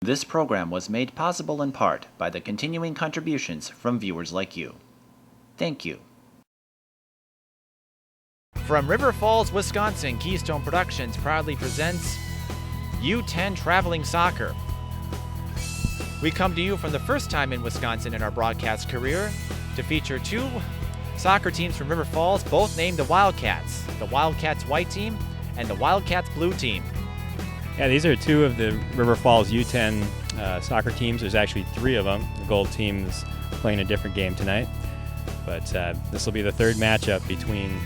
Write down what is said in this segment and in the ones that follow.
This program was made possible in part by the continuing contributions from viewers like you. Thank you. From River Falls, Wisconsin, Keystone Productions proudly presents U10 Traveling Soccer. We come to you from the first time in Wisconsin in our broadcast career to feature two soccer teams from River Falls, both named the Wildcats white team and the Wildcats blue team. Yeah, these are two of the River Falls U10 soccer teams. There's actually three of them. The gold team is playing a different game tonight, but this will be the third matchup between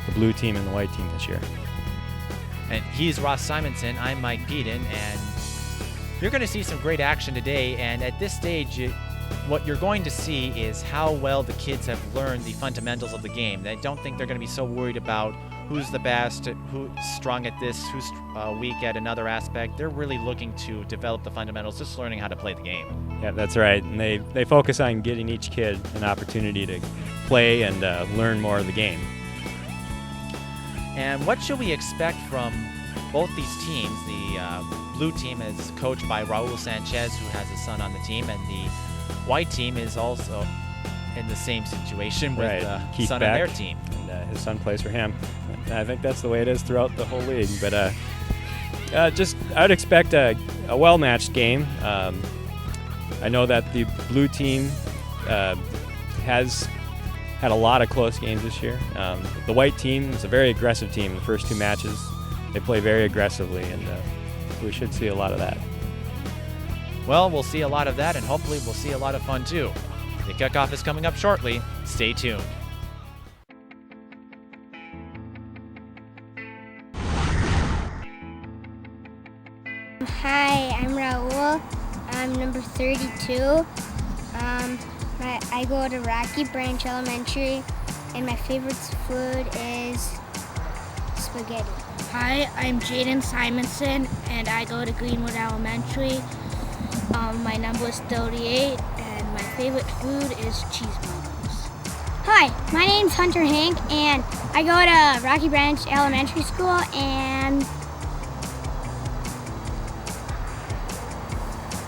the blue team and the white team this year. And he's Ross Simonson, I'm Mike Peden, and you're going to see some great action today. And at this stage, what you're going to see is how well the kids have learned the fundamentals of the game. I don't think they're going to be so worried about who's the best, who's strong at this, who's weak at another aspect. They're really looking to develop the fundamentals, just learning how to play the game. Yeah, that's right. And they focus on getting each kid an opportunity to play and learn more of the game. And what should we expect from both these teams? The blue team is coached by RAUL Sanchez, who has a son on the team, and the white team is also in the same situation with a son on their team. And his son plays for him. And I think that's the way it is throughout the whole league. But I would expect a well-matched game. I know that the blue team has had a lot of close games this year. The white team is a very aggressive team. The first two matches, they play very aggressively, and we should see a lot of that. Well, we'll see a lot of that, and hopefully we'll see a lot of fun too. The kickoff is coming up shortly. Stay tuned. Hi, I'm Raul. I'm number 32. I go to Rocky Branch Elementary, and my favorite food is spaghetti. Hi, I'm JAYDON Simonson, and I go to Greenwood Elementary. My number is 38, and my favorite food is cheeseburgers. Hi, my name's HENK, and I go to Rocky Branch Elementary School, and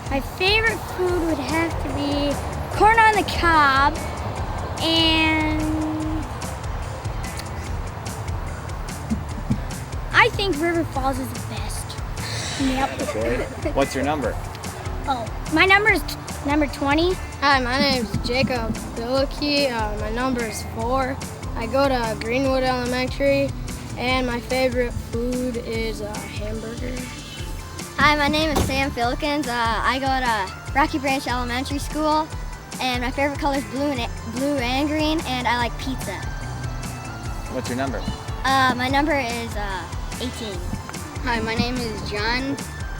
my favorite food would have to be corn on the cob, and I think River Falls is the best. Yep. Okay. What's your number? Oh, my number is number 20. Hi, my name is Jacob BILICKE. My number is 4. I go to Greenwood Elementary, and my favorite food is hamburger. Hi, my name is Sam FILKINS. I go to Rocky Branch Elementary School, and my favorite color is blue and green, and I like pizza. What's your number? My number is 18. Hi, my name is John.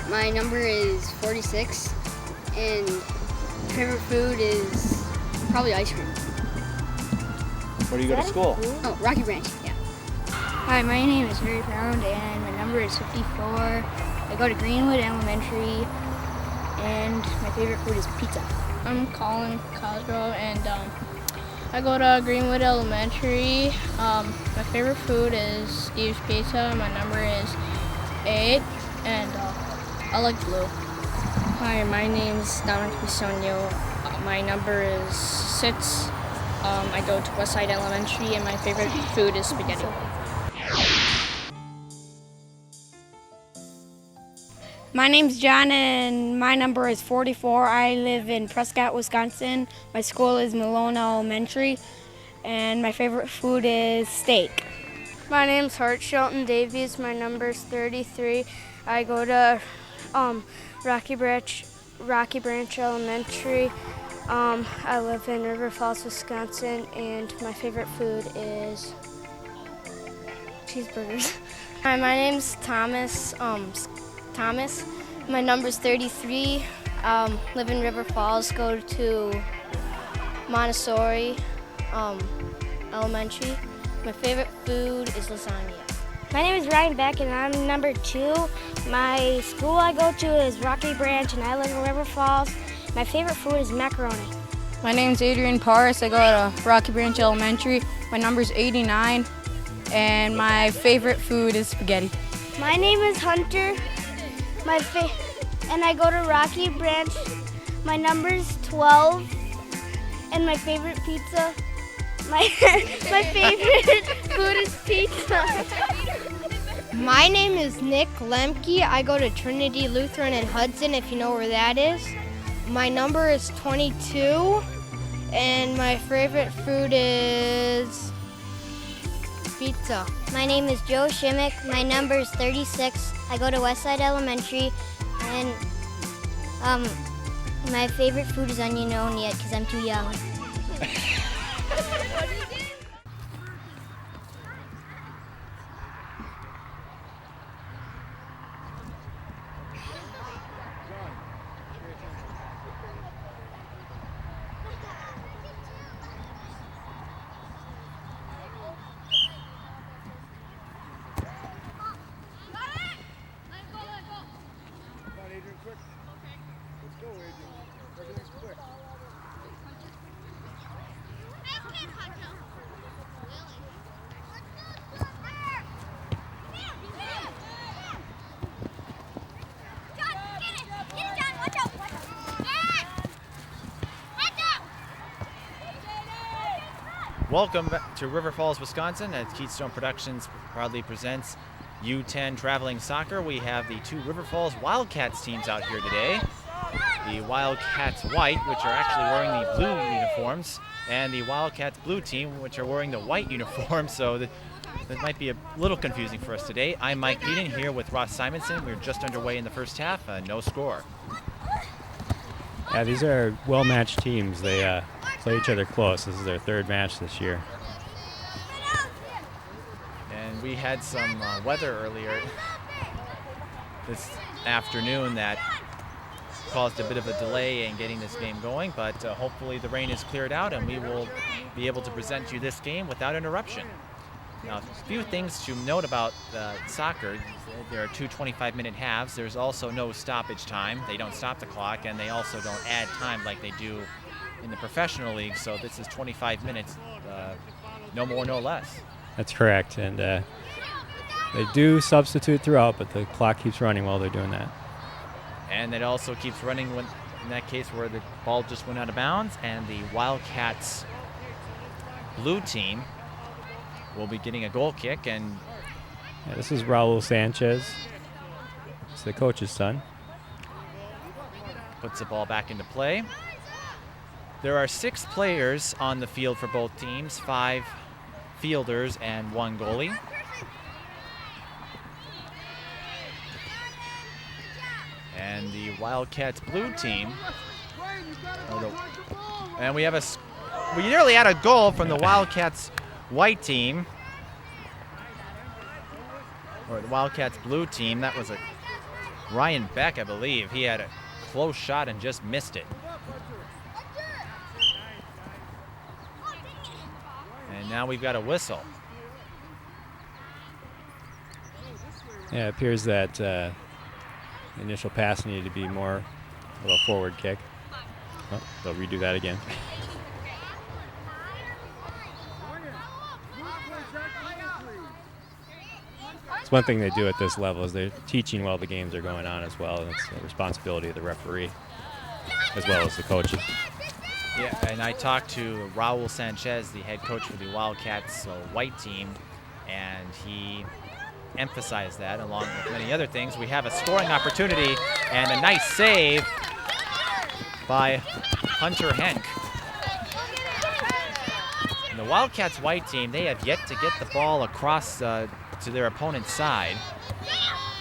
My number is 46, and my favorite food is probably ice cream. Where do you go to school? Oh, Rocky Branch, yeah. Hi, my name is Harry Pound, and my number is 54. I go to Greenwood Elementary, and my favorite food is pizza. I'm Colin COSGROVE, and I go to Greenwood Elementary. My favorite food is Steve's Pizza. My number is 8, and I like blue. Hi, my name is DOMINIC BISOGNO. My number is 6. I go to Westside Elementary, and my favorite food is spaghetti. My name's John, and my number is 44. I live in Prescott, Wisconsin. My school is Malone Elementary, and my favorite food is steak. My name's HART, SHELTON-DAVIES. My number is 33. I go to Rocky Branch Elementary. I live in River Falls, Wisconsin, and my favorite food is cheeseburgers. Hi, my name's Thomas. My number's 33. Live in River Falls. Go to Montessori Elementary. My favorite food is lasagna. My name is Ryan Beck, and I'm number 2. My school I go to is Rocky Branch, and I live in River Falls. My favorite food is macaroni. My name's ADRIAN. I go to Rocky Branch Elementary. My number's 89, and my favorite food is spaghetti. My name is Hunter. and I go to Rocky Branch. My number's 12, and my favorite pizza, my favorite food is pizza. My name is LEMKE. I go to Trinity Lutheran in Hudson, if you know where that is. My number is 22, and my favorite food is pizza. My name is Joe SHIMEK. My number is 36. I go to Westside Elementary, and my favorite food is onion omelette because I'm too young. Welcome back to River Falls, Wisconsin, as Keystone Productions proudly presents U10 Traveling Soccer. We have the two River Falls Wildcats teams out here today. The Wildcats White, which are actually wearing the blue uniforms, and the Wildcats Blue team, which are wearing the white uniforms, so that might be a little confusing for us today. I'm Mike Peden here with Ross Simonson. We're just underway in the first half, no score. Yeah, these are well-matched teams. They play each other close. This is their third match this year. And we had some weather earlier this afternoon that caused a bit of a delay in getting this game going, but hopefully the rain is cleared out and we will be able to present you this game without interruption. Now, a few things to note about soccer. There are two 25-minute halves. There's also no stoppage time. They don't stop the clock, and they also don't add time like they do in the professional league. So this is 25 minutes, no more, no less. That's correct, and they do substitute throughout, but the clock keeps running while they're doing that. And it also keeps running when, in that case where the ball just went out of bounds, and the Wildcats Blue team will be getting a goal kick. And yeah, this is RAUL Sanchez. It's the coach's son. Puts the ball back into play. There are 6 players on the field for both teams, 5 fielders and 1 goalie. And the Wildcats Blue team, and we nearly had a goal from the Wildcats White team, or the Wildcats Blue team. That was a Ryan Beck, I believe. He had a close shot and just missed it. And now we've got a whistle. Yeah, it appears that the initial pass needed to be more of a forward kick. Oh, they'll redo that again. It's one thing they do at this level is they're teaching while the games are going on as well, and it's the responsibility of the referee as well as the coaches. Yeah, and I talked to RAUL Sanchez, the head coach for the Wildcats White team, and he emphasized that along with many other things. We have a scoring opportunity and a nice save by Hunter HENK. And the Wildcats White team, they have yet to get the ball across to their opponent's side,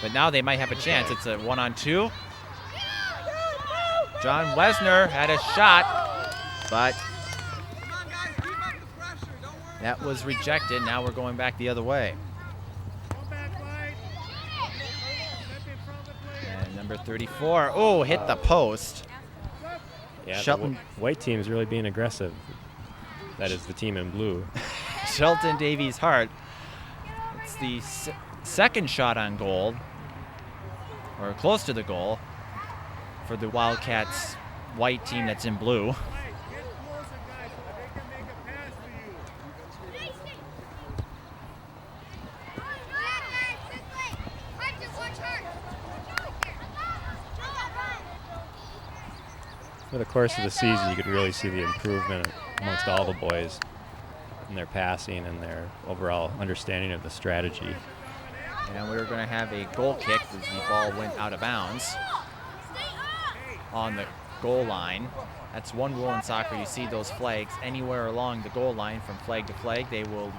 but now they might have a chance. It's a 1-on-2. John WESNER had a shot, but that was rejected. Now we're going back the other way. And number 34, oh, hit the post. Yeah, Shelton. the white team is really being aggressive. That is the team in blue. SHELTON-DAVIES HART. It's the second shot on goal, or close to the goal, for the Wildcats White team that's in blue. over the course of the season, you could really see the improvement amongst all the boys in their passing and their overall understanding of the strategy. And we're going to have a goal kick as the ball went out of bounds on the goal line. That's one rule in soccer. You see those flags anywhere along the goal line from flag to flag. They will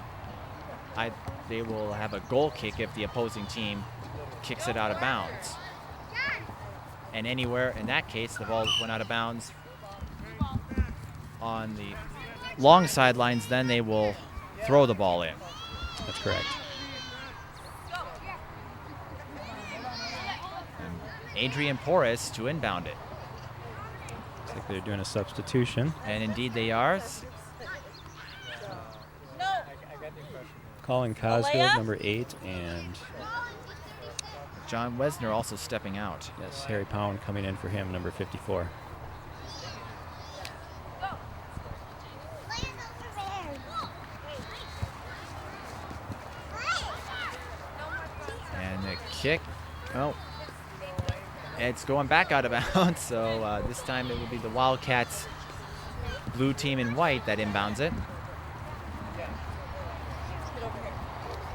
have a goal kick if the opposing team kicks it out of bounds. And anywhere in that case, the ball went out of bounds on the long sidelines, then they will throw the ball in. That's correct. Adrian PAURUS to inbound it. Looks like they're doing a substitution. And indeed they are. COLIN COSGROVE, number 8, and John WESNER also stepping out. yes, Harry Pound coming in for him, number 54. And the kick, oh, it's going back out of bounds, so this time it will be the Wildcats blue team in white that inbounds it.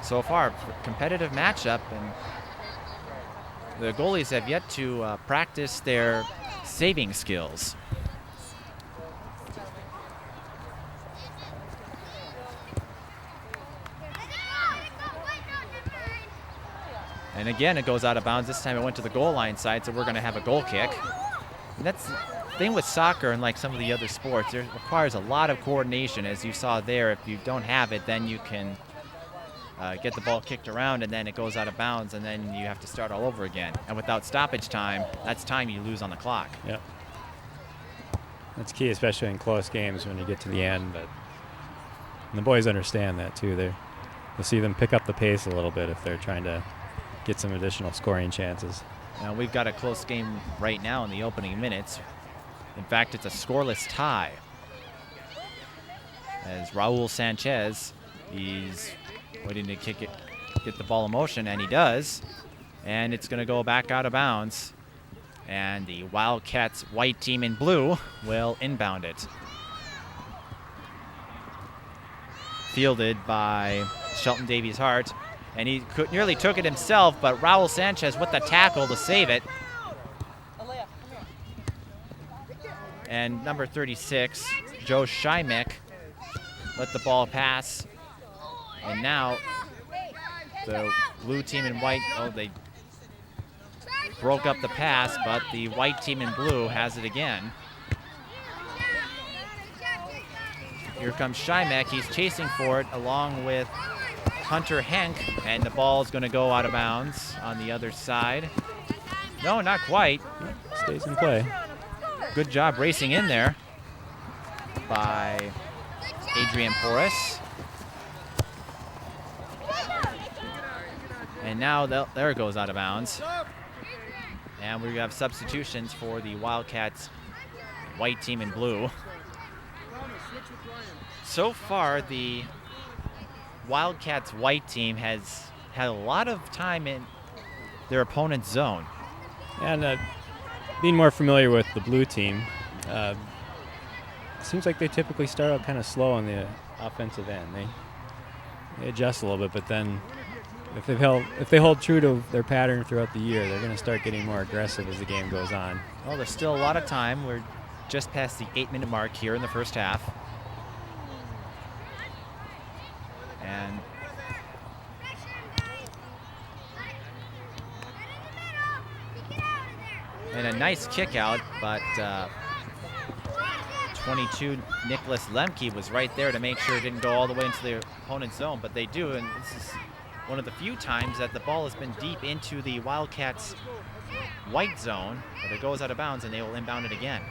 So far, competitive matchup, and the goalies have yet to practice their saving skills. And again, it goes out of bounds. This time it went to the goal line side, so we're going to have a goal kick. And that's the thing with soccer and like some of the other sports. It requires a lot of coordination, as you saw there. If you don't have it, then you can get the ball kicked around, and then it goes out of bounds, and then you have to start all over again. And without stoppage time, that's time you lose on the clock. Yep. That's key, especially in close games when you get to the end. But and the boys understand that too. You'll see them pick up the pace a little bit if they're trying to get some additional scoring chances. Now we've got a close game right now in the opening minutes. In fact, it's a scoreless tie. As RAUL Sanchez, he's waiting to kick it, get the ball in motion, and he does. And it's going to go back out of bounds. And the Wildcats white team in blue will inbound it. Fielded by SHELTON-DAVIES HART. And he nearly took it himself, but RAUL Sanchez with the tackle to save it. And number 36, Joe SHIMEK, let the ball pass. And now the blue team in white, oh, they broke up the pass, but the white team in blue has it again. Here comes SHIMEK. He's chasing for it along with HENK, and the ball is going to go out of bounds on the other side. No, not quite. Stays in play. Good job racing in there by Adrian PAURUS. And now there it goes out of bounds. And we have substitutions for the Wildcats white team in blue. So far, the Wildcats white team has had a lot of time in their opponent's zone. And being more familiar with the blue team, seems like they typically start out kind of slow on the offensive end. They adjust a little bit, but then if they hold true to their pattern throughout the year, they're going to start getting more aggressive as the game goes on. Well, there's still a lot of time. We're just past the 8-minute mark here in the first half. And a nice kick out, but 22 NICKLAS LEMKE was right there to make sure it didn't go all the way into the opponent's zone, but they do, and this is one of the few times that the ball has been deep into the Wildcats white zone, but it goes out of bounds and they will inbound it again.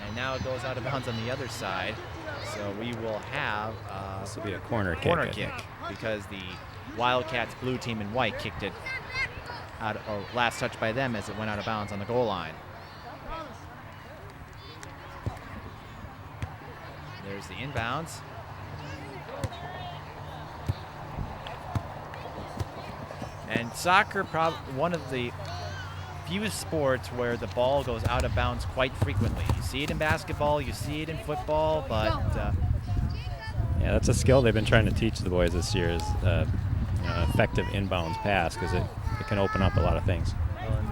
And now it goes out of bounds on the other side, so we will have This will be a corner kick. Because the Wildcats blue team in white kicked it out, or last touch by them as it went out of bounds on the goal line. There's the inbounds. And soccer, one of the few sports where the ball goes out of bounds quite frequently. You see it in basketball, you see it in football, but yeah, that's a skill they've been trying to teach the boys this year is effective inbounds pass, because it can open up a lot of things. well, and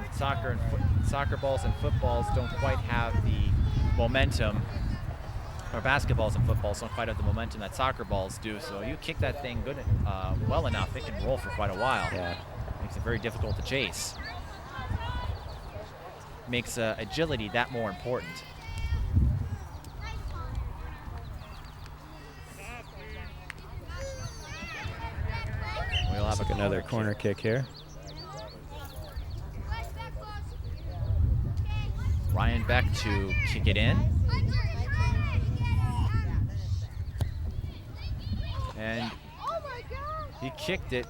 soccer balls and footballs don't quite have the momentum, or basketballs and footballs don't quite have the momentum that soccer balls do. So you kick that thing well enough, it can roll for quite a while. Yeah. Makes it very difficult to chase. Makes agility that more important. We'll have Another corner kick here. Ryan Beck to kick it in. And he kicked it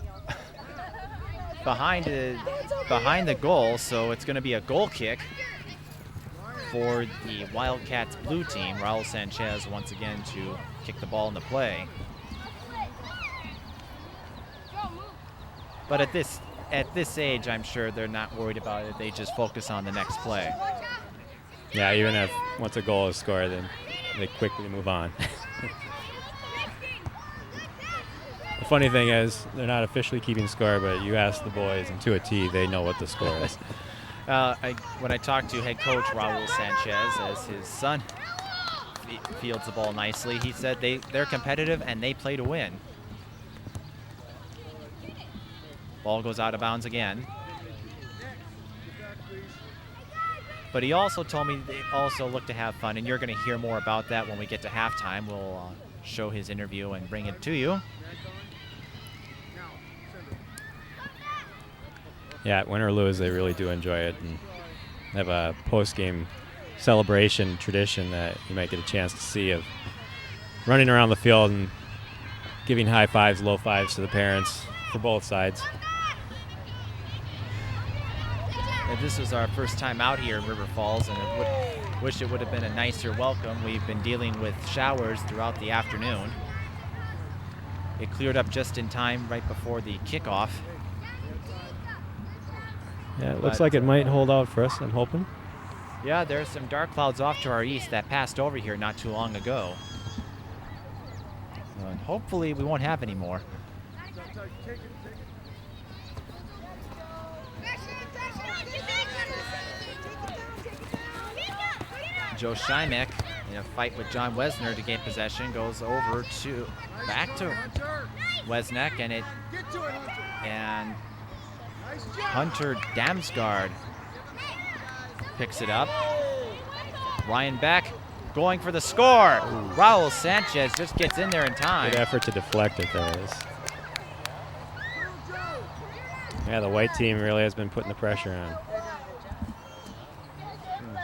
behind the goal, so it's going to be a goal kick for the Wildcats blue team. Raul Sanchez once again to kick the ball into play. But at this age, I'm sure they're not worried about it. They just focus on the next play. Yeah, even if once a goal is scored, then they quickly move on. The funny thing is, they're not officially keeping score, but you ask the boys, and to a T, they know what the score is. When I talked to head coach Raul Sanchez, as his son fields the ball nicely, he said they're competitive and they play to win. Ball goes out of bounds again. But he also told me they also look to have fun, and you're going to hear more about that when we get to halftime. We'll show his interview and bring it to you. Yeah, win or lose, they really do enjoy it, and have a post-game celebration tradition that you might get a chance to see of running around the field and giving high fives, low fives to the parents for both sides. This was our first time out here in River Falls, and wish it would have been a nicer welcome. We've been dealing with showers throughout the afternoon. It cleared up just in time right before the kickoff. Yeah, it looks like it might hold out for us, I'm hoping. Yeah, there's some dark clouds off to our east that passed over here not too long ago. And hopefully we won't have any more. Joe SHIMEK, in a fight with John WESNER to gain possession, goes over back to WESNER, and Hunter DAMSGARD picks it up. Ryan Beck going for the score. Raul Sanchez just gets in there in time. Good effort to deflect it, there is. Yeah, the white team really has been putting the pressure on.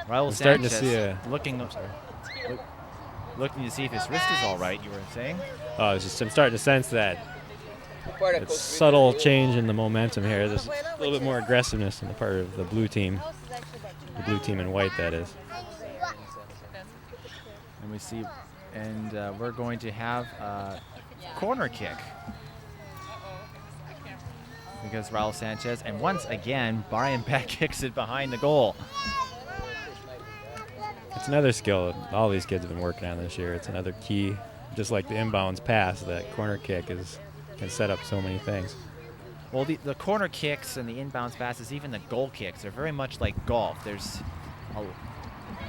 Raul starting Sanchez to see looking to see if his wrist is all right, you were saying? Oh, I'm starting to sense that subtle change in the momentum here. There's a little bit more aggressiveness on the part of the blue team. The blue team in white, that is. And we see, and we're going to have a corner kick. Because Raul Sanchez, and once again, Brian Beck kicks it behind the goal. It's another skill all these kids have been working on this year. It's another key, just like the inbounds pass, that corner kick can set up so many things. Well, the corner kicks and the inbounds passes, even the goal kicks, are very much like golf.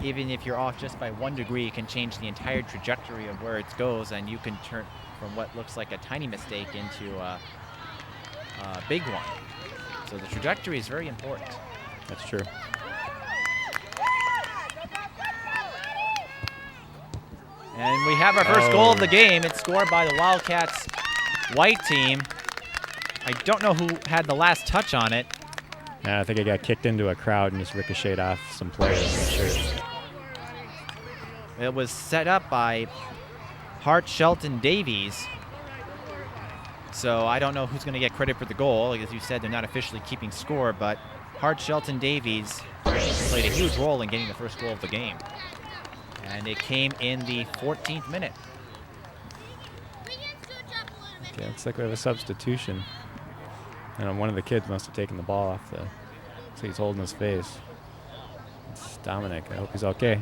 Even if you're off just by 1 degree, it can change the entire trajectory of where it goes, and you can turn from what looks like a tiny mistake into a big one. So the trajectory is very important. That's true. And we have our first goal of the game. It's scored by the Wildcats white team. I don't know who had the last touch on it. Yeah, I think it got kicked into a crowd and just ricocheted off some players' shirts. It was set up by HART SHELTON-DAVIES. So I don't know who's going to get credit for the goal. As you said, they're not officially keeping score, but HART SHELTON-DAVIES played a huge role in getting the first goal of the game. And it came in the 14th minute. Okay, looks like we have a substitution. And one of the kids must have taken the ball off the, so he's holding his face. It's Dominic. I hope he's okay.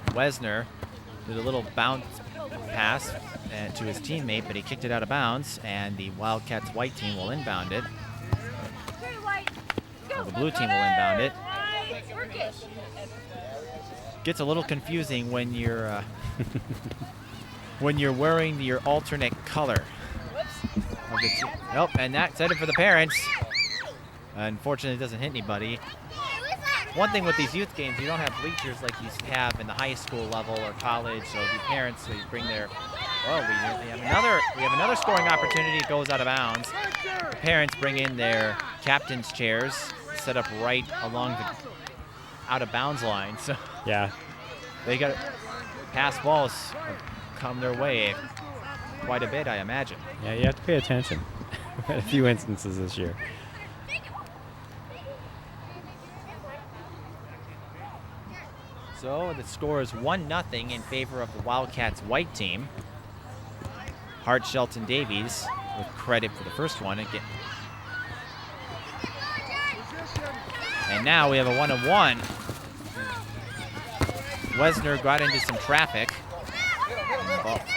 Wesner did a little bounce pass to his teammate, but he kicked it out of bounds, and the Wildcats white team will inbound it. Well, the blue team will inbound it. Gets a little confusing when you're when you're wearing your alternate color. Nope, and that's it for the parents. Unfortunately, it doesn't hit anybody. One thing with these youth games, you don't have bleachers like you have in the high school level or college. So the parents, so you bring their. Oh, we have another scoring opportunity. It goes out of bounds. The parents bring in their captain's chairs, set up right along the out of bounds line. So yeah, they got pass balls come their way quite a bit, I imagine. Yeah, you have to pay attention. Had a few instances this year. So the score is 1-0 in favor of the Wildcats white team. HART SHELTON-DAVIES with credit for the first one. And now we have a 1-1. Wesner got into some traffic.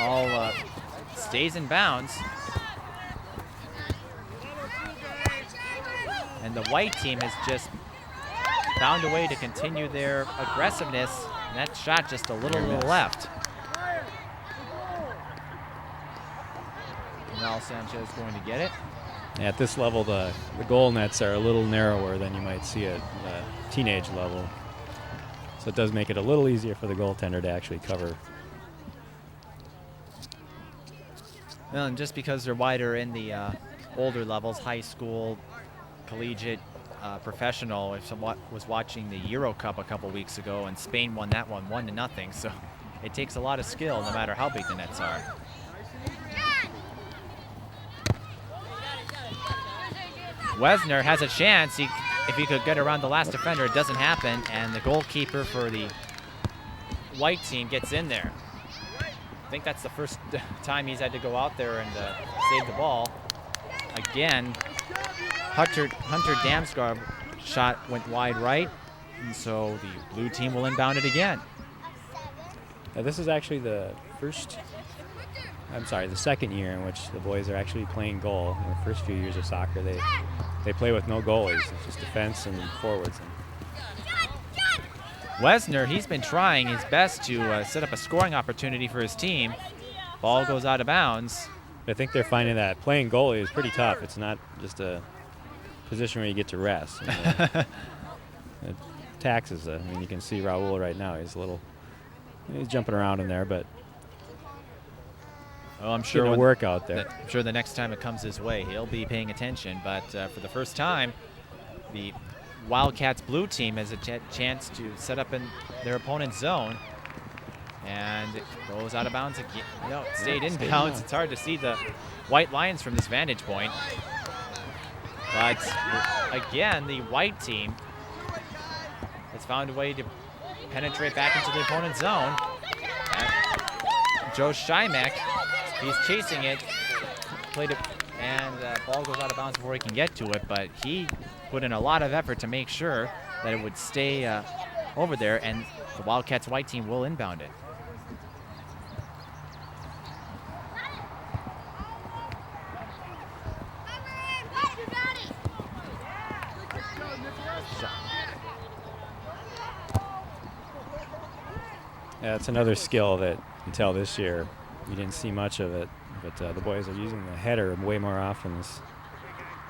All stays in bounds. And the white team has just found a way to continue their aggressiveness, and that shot just a little left. Now Sanchez is going to get it. Yeah, at this level, the goal nets are a little narrower than you might see at teenage level. So it does make it a little easier for the goaltender to actually cover. Well, and just because they're wider in the older levels, high school, collegiate, professional, if someone was watching the Euro Cup a couple weeks ago, and Spain won that one 1-0. So it takes a lot of skill, no matter how big the nets are. Wesner has a chance. If he could get around the last defender, it doesn't happen, and the goalkeeper for the white team gets in there. I think that's the first time he's had to go out there and save the ball. Again, Hunter DAMSGARD shot went wide right, and so the blue team will inbound it again. This is actually the second year in which the boys are actually playing goal. In the first few years of soccer, they play with no goalies. It's just defense and forwards. Wesner, he's been trying his best to set up a scoring opportunity for his team. Ball goes out of bounds. I think they're finding that playing goalie is pretty tough. It's not just a position where you get to rest. It taxes. I mean, you can see RAUL right now. He's jumping around in there, but I'm sure it'll work out there. I'm sure the next time it comes his way, he'll be paying attention. But for the first time, the Wildcats blue team has a chance to set up in their opponent's zone. And it goes out of bounds again. No, it stayed in bounds. It's hard to see the White Lions from this vantage point. But again, the white team has found a way to penetrate back into the opponent's zone. Joe SHIMEK, he's chasing it, played it, and ball goes out of bounds before he can get to it. But he put in a lot of effort to make sure that it would stay over there, and the Wildcats white team will inbound it. Yeah, it's another skill that until this year you didn't see much of it, but the boys are using the header way more often.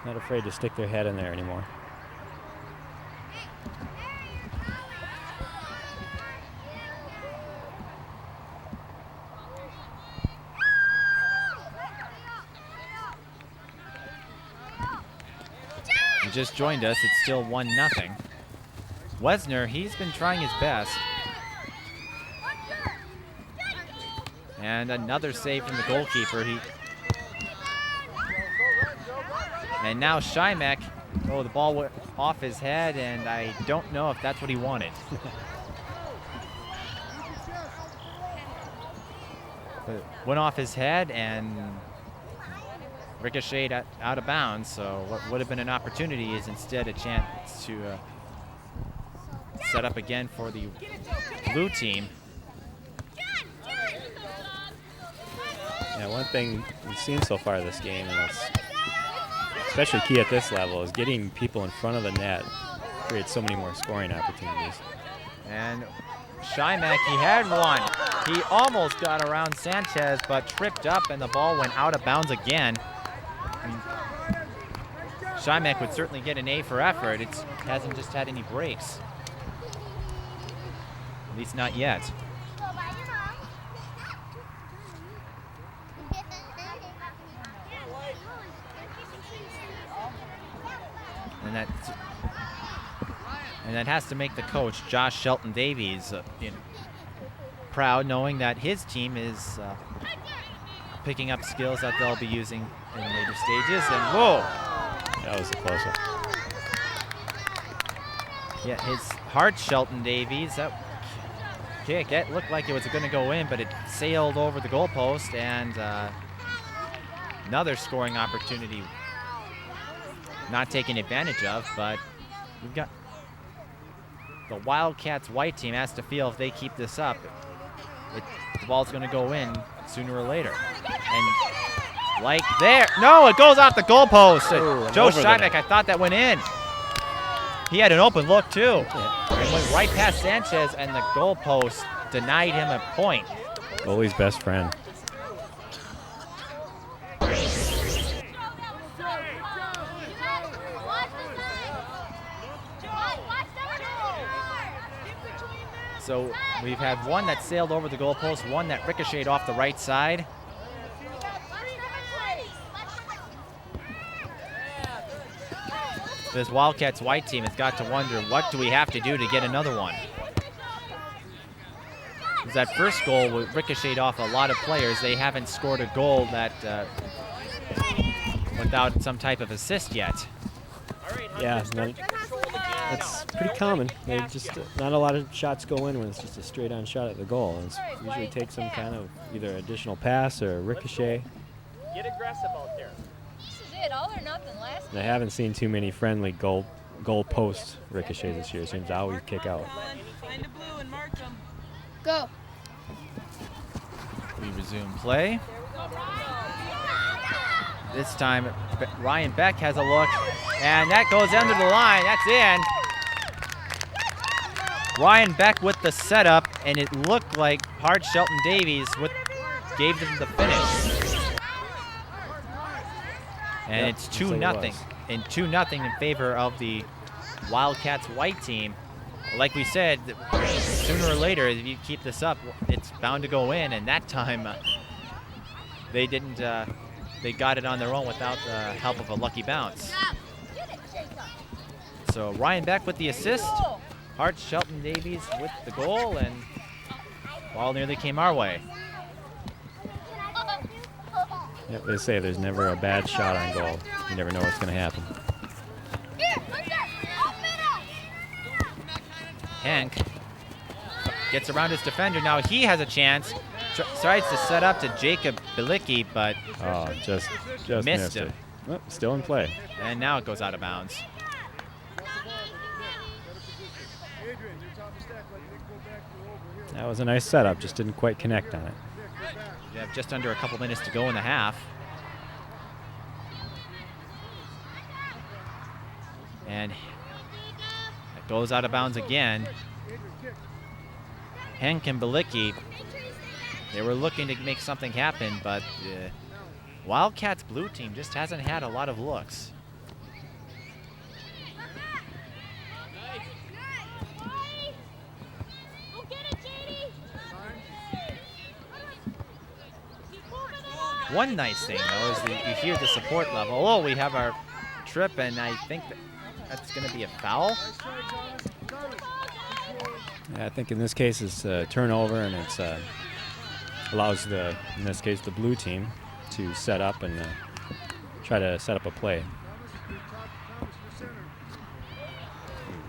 Not afraid to stick their head in there anymore. You just joined us. It's still 1-0. Wesner, he's been trying his best. And another save from the goalkeeper. And now SHIMEK, the ball went off his head, and I don't know if that's what he wanted. went off his head and ricocheted out of bounds. So what would have been an opportunity is instead a chance to set up again for the blue team. Yeah, one thing we've seen so far this game, and it's especially key at this level, is getting people in front of the net creates so many more scoring opportunities. And SHIMEK, he had one. He almost got around Sanchez, but tripped up, and the ball went out of bounds again. I mean, SHIMEK would certainly get an A for effort. It hasn't just had any breaks. At least not yet. And that has to make the coach, Josh Shelton-Davies, proud, knowing that his team is picking up skills that they'll be using in later stages. And whoa! That was a close one. Yeah, his HART Shelton-Davies, that kick, it looked like it was going to go in, but it sailed over the goalpost, and another scoring opportunity not taken advantage of. But we've got the Wildcats white team has to feel if they keep this up, the ball's going to go in sooner or later. And like there, no, it goes off the goalpost. Joe SHIMEK, I thought that went in. He had an open look too. It went right past Sanchez, and the goalpost denied him a point. Goalie's best friend. So we've had one that sailed over the goalpost, one that ricocheted off the right side. This Wildcats white team has got to wonder, what do we have to do to get another one? That first goal ricocheted off a lot of players. They haven't scored a goal that without some type of assist yet. Yeah, that's pretty common. They just not a lot of shots go in when it's just a straight-on shot at the goal. It usually takes some kind of either additional pass or a ricochet. Get aggressive out there. This is it, all or nothing. Last. And I haven't seen too many friendly goal post ricochets this year. It seems to always kick out. Find the blue and mark them. Go. We resume play. This time, Ryan Beck has a look, and that goes under the line. That's in. Ryan Beck with the setup, and it looked like HART Shelton-Davies gave them the finish. And Yep, it's 2-0, and 2-0 in favor of the Wildcats white team. Like we said, sooner or later, if you keep this up, it's bound to go in, and that time they didn't. They got it on their own without the help of a lucky bounce. So Ryan Beck with the assist, HART Shelton-Davies with the goal, and ball nearly came our way. Yeah, they say there's never a bad shot on goal. You never know what's going to happen. HENK gets around his defender. Now he has a chance. Tries to set up to Jacob BILICKE, but just missed him. it. Oh, still in play. And now it goes out of bounds. That was a nice setup, just didn't quite connect on it. We have just under a couple minutes to go in the half. And it goes out of bounds again. HENK and BILICKE, they were looking to make something happen, but the Wildcats blue team just hasn't had a lot of looks. One nice thing, though, is that you hear the support level. Oh, we have our trip, and I think that's going to be a foul. Yeah, I think in this case it's a turnover, and it's allows in this case, the blue team to set up and try to set up a play.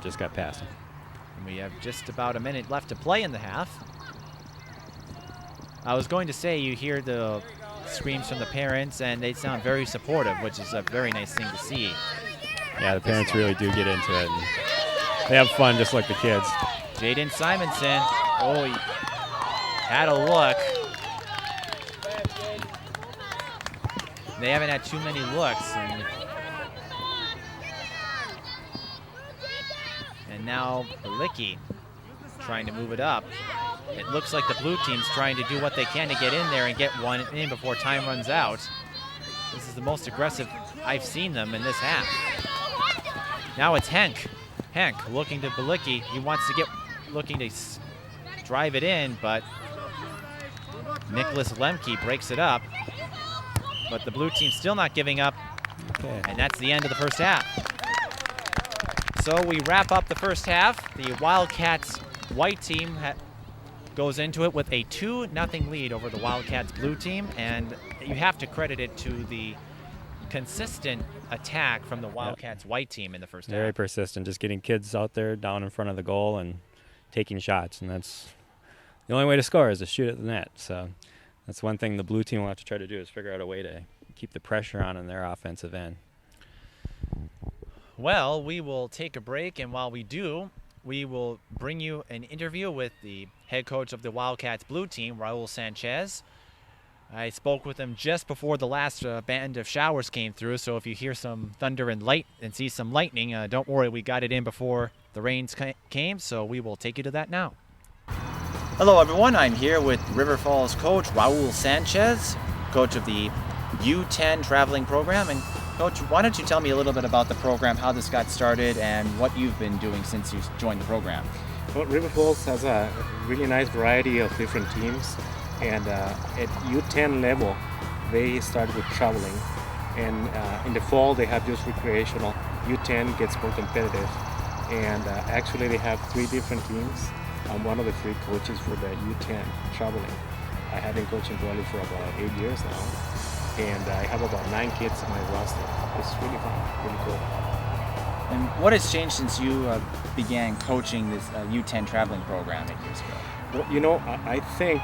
Just got past him. And we have just about a minute left to play in the half. I was going to say you hear the screams from the parents, and they sound very supportive, which is a very nice thing to see. Yeah, the parents really do get into it. And they have fun just like the kids. JAYDON Simonson, oh, he had a look. They haven't had too many looks. And now BILICKE trying to move it up. It looks like the blue team's trying to do what they can to get in there and get one in before time runs out. This is the most aggressive I've seen them in this half. Now it's HENK. HENK looking to BILICKE. He wants to looking to drive it in, but NICKLAS LEMKE breaks it up. But the blue team's still not giving up. Okay. And that's the end of the first half. So we wrap up the first half. The Wildcats white team goes into it with a 2-0 lead over the Wildcats blue team, and you have to credit it to the consistent attack from the Wildcats white team in the first half. Very persistent, just getting kids out there down in front of the goal and taking shots, and that's the only way to score is to shoot at the net. So that's one thing the blue team will have to try to do, is figure out a way to keep the pressure on in their offensive end. Well, we will take a break, and while we do, we will bring you an interview with the head coach of the Wildcats blue team, RAUL Sanchez. I spoke with him just before the last band of showers came through, so if you hear some thunder and see some lightning, don't worry, we got it in before the rains came, so we will take you to that now. Hello everyone, I'm here with River Falls coach RAUL Sanchez, coach of the U10 traveling program. And Coach, why don't you tell me a little bit about the program, how this got started, and what you've been doing since you joined the program? Well, River Falls has a really nice variety of different teams, and at U10 level, they started with traveling, and in the fall they have just recreational. U10 gets more competitive, and actually they have 3 different teams. I'm one of the 3 coaches for the U10 traveling. I have been coaching volley for about 8 years now, and I have about 9 kids in my roster. It's really fun, really cool. And what has changed since you began coaching this U10 traveling program 8 years ago? Well, you know, I think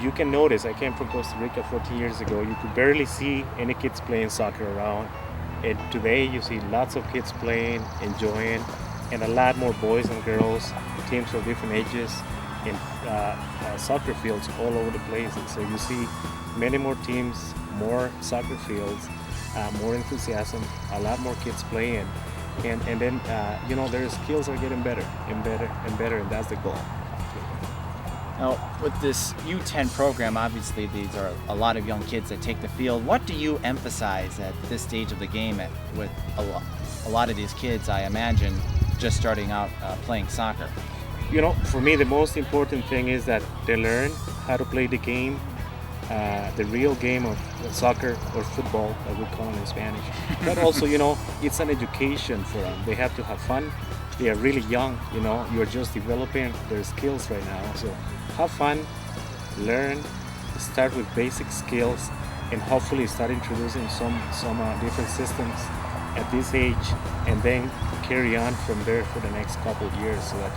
you can notice, I came from Costa Rica 14 years ago, you could barely see any kids playing soccer around. And today you see lots of kids playing, enjoying, and a lot more boys and girls, teams of different ages, and soccer fields all over the place. And so you see many more teams, more soccer fields, more enthusiasm, a lot more kids playing, and then you know, their skills are getting better and better and better, and that's the goal. Now, with this U10 program, obviously these are a lot of young kids that take the field. What do you emphasize at this stage of the game with a lot of these kids, I imagine, just starting out playing soccer? You know, for me, the most important thing is that they learn how to play the game, the real game of soccer or football, that we call it in Spanish. But also, you know, it's an education for them. They have to have fun. They are really young, you know, you're just developing their skills right now. So have fun, learn, start with basic skills, and hopefully start introducing some different systems at this age, and then carry on from there for the next couple of years, so that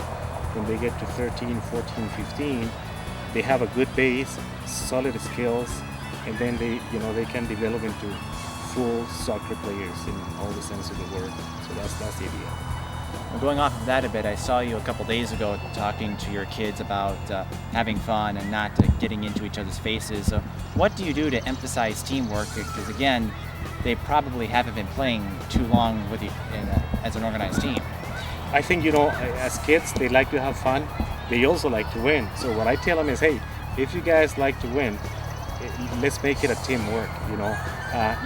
when they get to 13, 14, 15, they have a good base, solid skills, and then they can develop into full soccer players in all the sense of the word. So that's the idea. Well, going off of that a bit, I saw you a couple days ago talking to your kids about having fun and not getting into each other's faces. So what do you do to emphasize teamwork? Because again, they probably haven't been playing too long with you as an organized team. I think, you know, as kids, they like to have fun. They also like to win. So what I tell them is, hey, if you guys like to win, let's make it a teamwork, you know.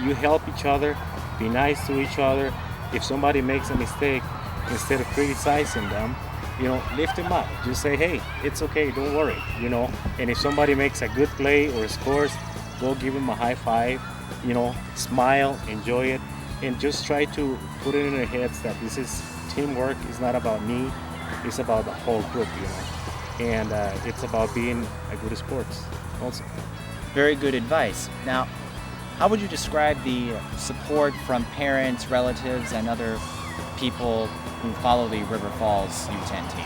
You help each other, be nice to each other. If somebody makes a mistake, instead of criticizing them, you know, lift them up. Just say, hey, it's okay, don't worry, you know. And if somebody makes a good play or scores, go give them a high five, you know, smile, enjoy it, and just try to put it in their heads that this is teamwork. It's not about me, it's about the whole group, you know. And it's about being a good sports also. Very good advice. Now, how would you describe the support from parents, relatives, and other people who follow the River Falls U10 team?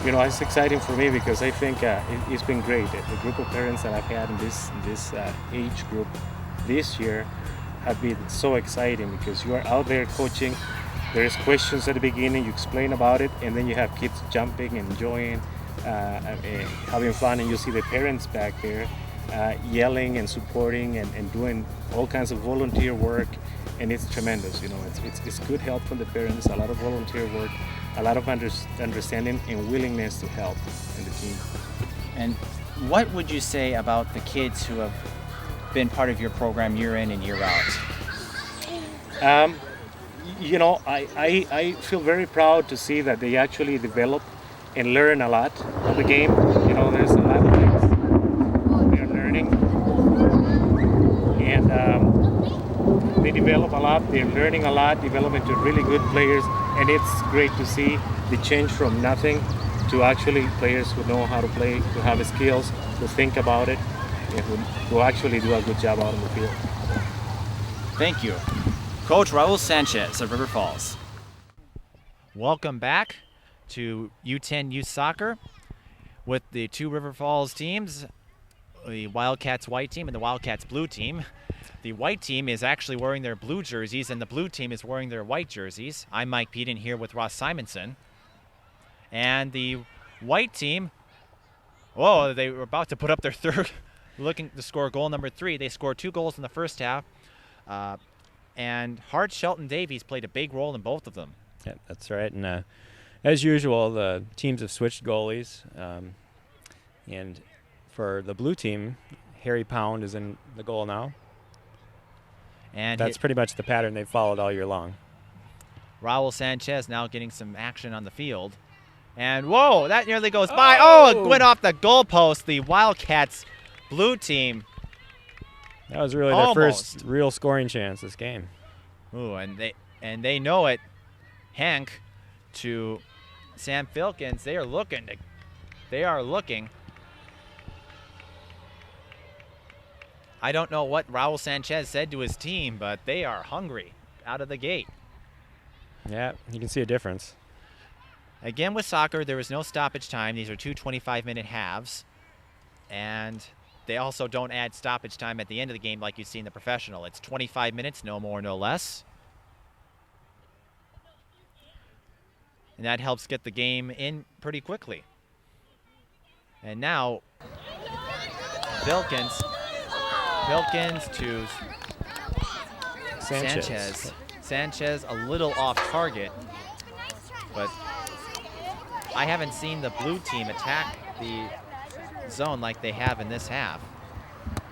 you know, it's exciting for me because I think it's been great. The group of parents that I've had in this age group this year have been so exciting because you are out there coaching. There's questions at the beginning, you explain about it, and then you have kids jumping, enjoying, having fun, and you see the parents back there yelling and supporting and doing all kinds of volunteer work, and it's tremendous. You know, it's good help from the parents, a lot of volunteer work, a lot of understanding and willingness to help in the team. And what would you say about the kids who have been part of your program year in and year out? You know, I feel very proud to see that they actually develop and learn a lot of the game. You know, there's a lot of things they're learning, and they develop a lot. They're learning a lot, develop into really good players, and it's great to see the change from nothing to actually players who know how to play, who have the skills, who think about it, and who actually do a good job out on the field. Thank you. Coach Raul Sanchez of River Falls. Welcome back to U10 Youth Soccer with the two River Falls teams, the Wildcats white team and the Wildcats blue team. The white team is actually wearing their blue jerseys and the blue team is wearing their white jerseys. I'm Mike Peden here with Ross Simonson. And the white team, whoa, they were about to put up their third, looking to score goal number 3. They scored 2 goals in the first half. And HART SHELTON-DAVIES played a big role in both of them. Yeah, that's right. And as usual, the teams have switched goalies. And for the blue team, Harry Pound is in the goal now. And that's pretty much the pattern they've followed all year long. Raul Sanchez now getting some action on the field. And whoa, that nearly goes by. Oh, it went off the goalpost. The Wildcats blue team. That was really their first real scoring chance this game. Ooh, and they know it. HENK to Sam FILKINS. They are looking. I don't know what Raul Sanchez said to his team, but they are hungry out of the gate. Yeah, you can see a difference. Again, with soccer, there is no stoppage time. These are 2 25-minute halves. And they also don't add stoppage time at the end of the game like you see in the professional. It's 25 minutes, no more, no less. And that helps get the game in pretty quickly. And now, FILKINS to Sanchez. Sanchez a little off target, but I haven't seen the blue team attack the zone like they have in this half.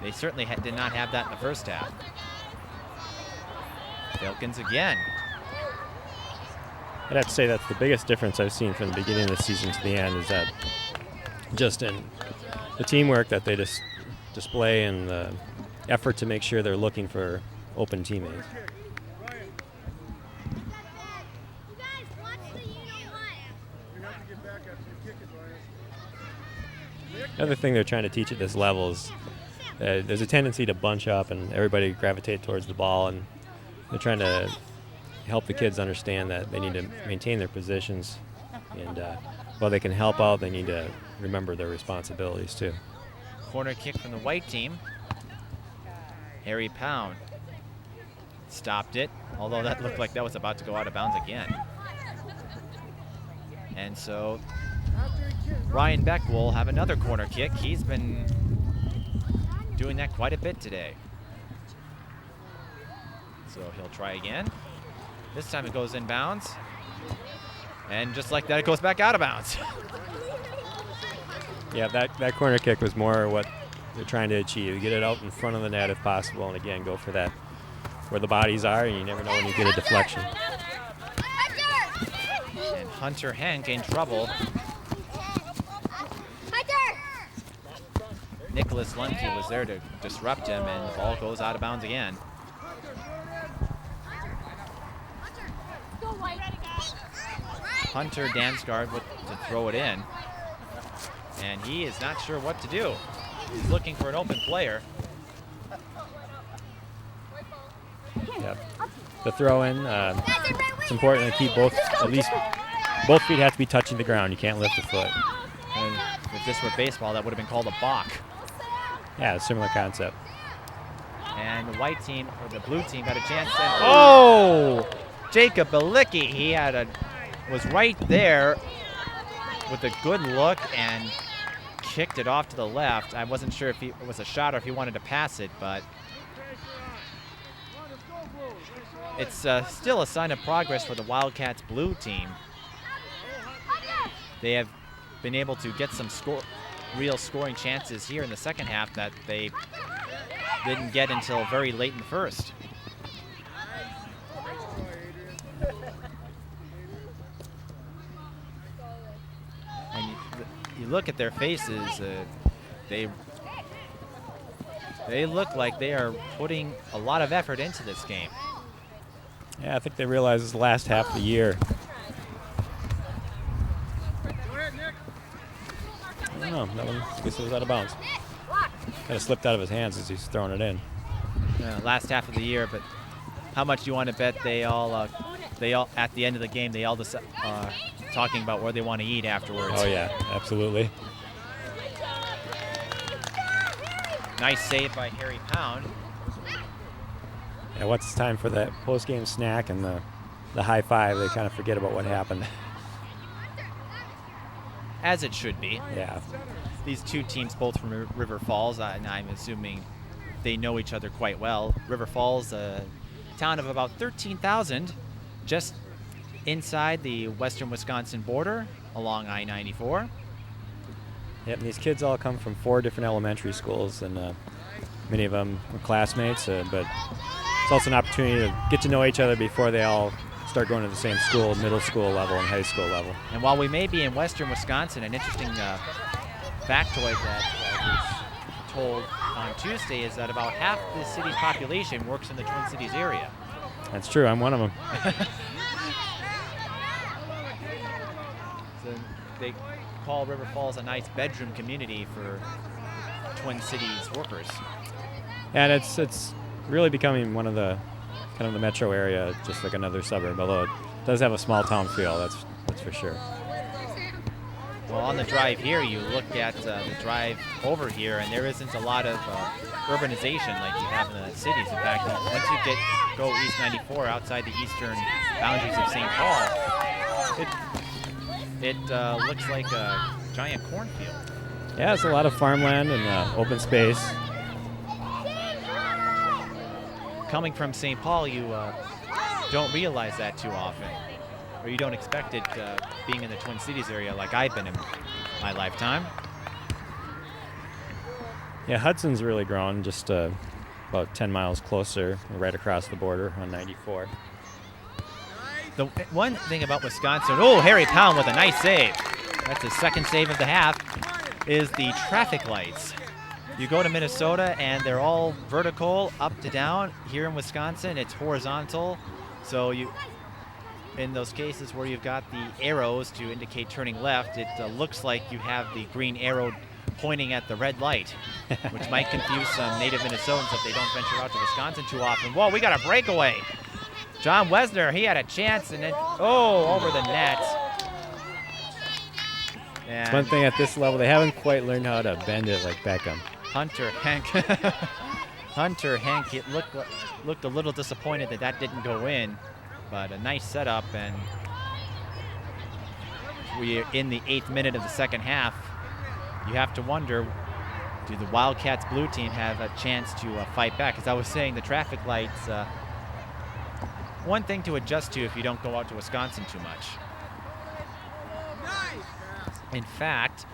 They certainly did not have that in the first half. FILKINS again. I'd have to say that's the biggest difference I've seen from the beginning of the season to the end, is that just in the teamwork that they just display and the effort to make sure they're looking for open teammates. Another thing they're trying to teach at this level is there's a tendency to bunch up and everybody gravitate towards the ball, and they're trying to help the kids understand that they need to maintain their positions, and while they can help out, they need to remember their responsibilities too. Corner kick from the white team. Harry Pound stopped it, although that looked like that was about to go out of bounds again. And so Ryan Beck will have another corner kick. He's been doing that quite a bit today. So he'll try again. This time it goes in bounds. And just like that, it goes back out of bounds. Yeah, that corner kick was more what they're trying to achieve. Get it out in front of the net if possible, and again, go for that where the bodies are, and you never know when you get a deflection. And Hunter HENK in trouble. NICKLAS LEMKE was there to disrupt him, and the ball goes out of bounds again. Hunter DAMSGARD to throw it in, and he is not sure what to do. He's looking for an open player. Yeah, the throw in. It's important to keep both, at least both feet have to be touching the ground. You can't lift a foot. And if this were baseball, that would have been called a balk. Yeah, similar concept. And the white team, or the blue team, had a chance. And, oh! Jacob BILICKE, he was right there with a good look and kicked it off to the left. I wasn't sure if it was a shot or if he wanted to pass it, but it's still a sign of progress for the Wildcats blue team. They have been able to get some real scoring chances here in the second half that they didn't get until very late in the first. And you look at their faces, they look like they are putting a lot of effort into this game. Yeah, I think they realize it's the last half of the year. I don't know, that one, I guess it was out of bounds. Kind of slipped out of his hands as he's throwing it in. Last half of the year, but how much do you want to bet they all at the end of the game, they all just talking about where they want to eat afterwards? Oh yeah, absolutely. Nice save by Harry Pound. Yeah, once it's time for that post-game snack and the high five, they kind of forget about what happened. As it should be. Yeah. These two teams, both from River Falls, and I'm assuming they know each other quite well. River Falls, a town of about 13,000, just inside the western Wisconsin border along I-94. Yep, and these kids all come from 4 different elementary schools, and many of them are classmates, but it's also an opportunity to get to know each other before they all start going to the same school, middle school level and high school level. And while we may be in western Wisconsin, an interesting factoid that was told on Tuesday is that about half the city's population works in the Twin Cities area. That's true, I'm one of them. So they call River Falls a nice bedroom community for Twin Cities workers. And it's really becoming one of the kind of the metro area, just like another suburb, although it does have a small town feel, that's for sure. Well, on the drive here, you look at the drive over here, and there isn't a lot of urbanization like you have in the cities. In fact, once you go East 94 outside the eastern boundaries of St. Paul, it looks like a giant cornfield. Yeah, it's a lot of farmland and open space. Coming from St. Paul, you don't realize that too often, or you don't expect it being in the Twin Cities area like I've been in my lifetime. Yeah, Hudson's really grown, just about 10 miles closer, right across the border on 94. The one thing about Wisconsin, oh, Harry Pound with a nice save. That's his second save of the half, is the traffic lights. You go to Minnesota and they're all vertical, up to down. Here in Wisconsin, it's horizontal. So in those cases where you've got the arrows to indicate turning left, it looks like you have the green arrow pointing at the red light, which might confuse some native Minnesotans if they don't venture out to Wisconsin too often. Whoa, we got a breakaway. John WESNER, he had a chance, and then, over the net. And One thing at this level, they haven't quite learned how to bend it like Beckham. Hunter HENK, it looked a little disappointed that didn't go in, but a nice setup, and we're in the 8th minute of the second half. You have to wonder, do the Wildcats blue team have a chance to fight back? As I was saying, the traffic lights, one thing to adjust to if you don't go out to Wisconsin too much. In fact,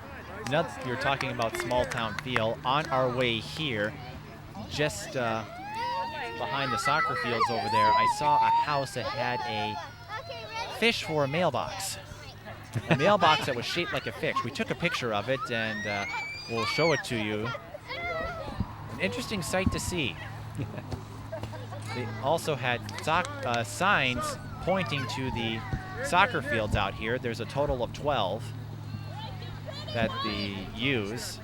you're talking about small town feel. On our way here, just behind the soccer fields over there, I saw a house that had a fish for a mailbox. A mailbox that was shaped like a fish. We took a picture of it and we'll show it to you. An interesting sight to see. They also had signs pointing to the soccer fields out here. There's a total of 12 that they use.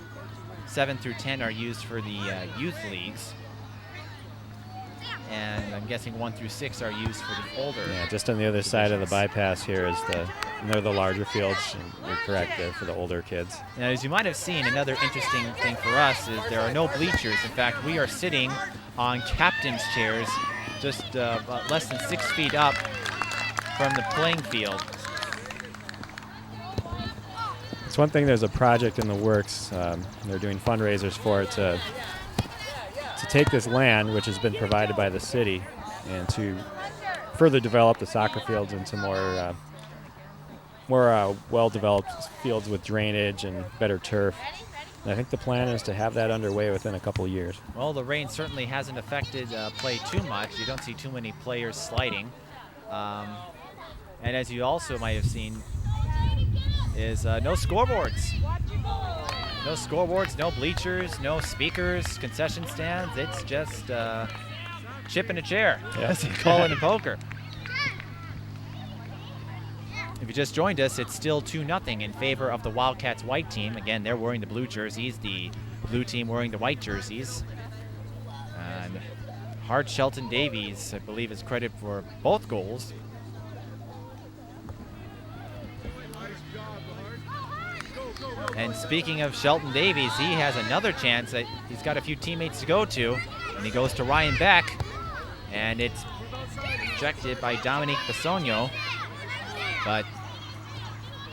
7 through 10 are used for the youth leagues. And I'm guessing 1 through 6 are used for the older. Yeah, just on the other side of the bypass here is and they're the larger fields. And you're correct there for the older kids. Now, as you might have seen, another interesting thing for us is there are no bleachers. In fact, we are sitting on captain's chairs just about less than 6 feet up from the playing field. It's one thing, there's a project in the works. They're doing fundraisers for it to take this land, which has been provided by the city, and to further develop the soccer fields into more well-developed fields with drainage and better turf. And I think the plan is to have that underway within a couple of years. Well, the rain certainly hasn't affected play too much. You don't see too many players sliding. And as you also might have seen, is no scoreboards. No scoreboards, no bleachers, no speakers, concession stands. It's just chip in a chair, as they call it in poker. If you just joined us, it's still 2-0 in favor of the Wildcats white team. Again, they're wearing the blue jerseys, the blue team wearing the white jerseys. And HART Shelton-Davies, I believe, is credited for both goals. And speaking of Shelton-Davies, he has another chance that he's got a few teammates to go to, and he goes to Ryan Beck, and it's rejected by DOMINIC BISOGNO. But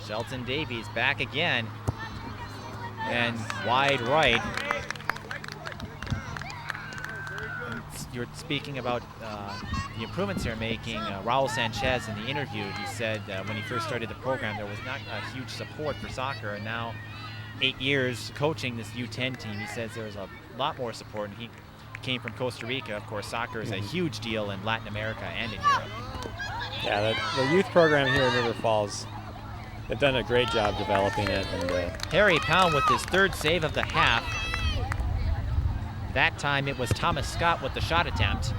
Shelton-Davies back again, and wide right. And you're speaking about the improvements they're making. Raul Sanchez, in the interview, he said when he first started the program, there was not a huge support for soccer, and now 8 years coaching this U10 team, he says there's a lot more support, and he came from Costa Rica. Of course, soccer is a huge deal in Latin America and in Europe. Yeah, the youth program here in River Falls, they've done a great job developing it. And Harry Pound with his 3rd save of the half. That time it was Thomas Scott with the shot attempt.